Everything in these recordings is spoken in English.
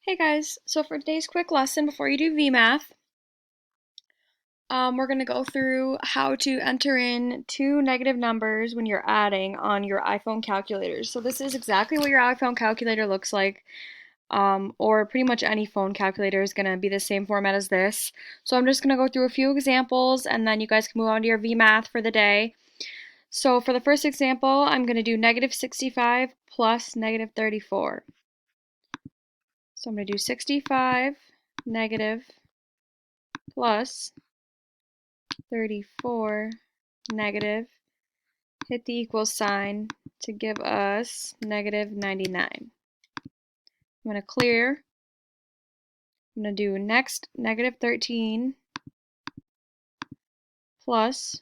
Hey guys, so for today's quick lesson before you do VMath, we're going to go through how to enter in two negative numbers when you're adding on your iPhone calculators. So this is exactly what your iPhone calculator looks like, or pretty much any phone calculator is going to be the same format as this. So I'm just going to go through a few examples and then you guys can move on to your VMath for the day. So for the first example, I'm going to do negative 65 plus negative 34. So I'm going to do 65 negative plus 34 negative, hit the equals sign to give us negative 99. I'm going to clear. I'm going to do next negative 13 plus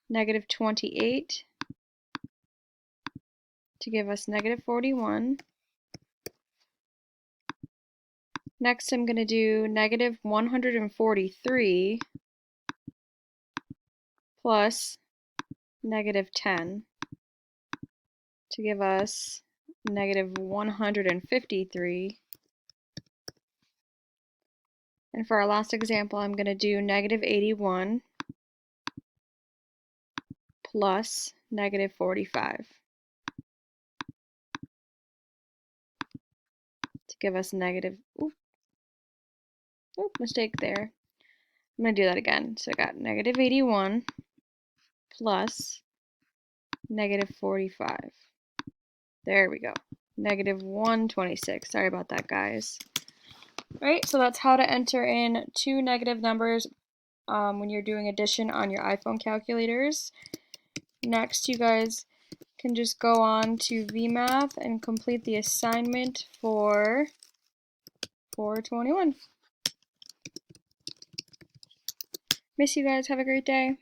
negative 28 to give us negative 41. Next I'm going to do negative 143 plus negative 10 to give us negative 153. And for our last example, I'm going to do negative 81 plus negative 45 to give us negative, mistake there. I'm going to do that again. So I got negative 81 plus negative 45. There we go. Negative 126. Sorry about that, guys. Alright, so that's how to enter in two negative numbers when you're doing addition on your iPhone calculators. Next, you guys can just go on to VMath and complete the assignment for 421. Miss you guys. Have a great day.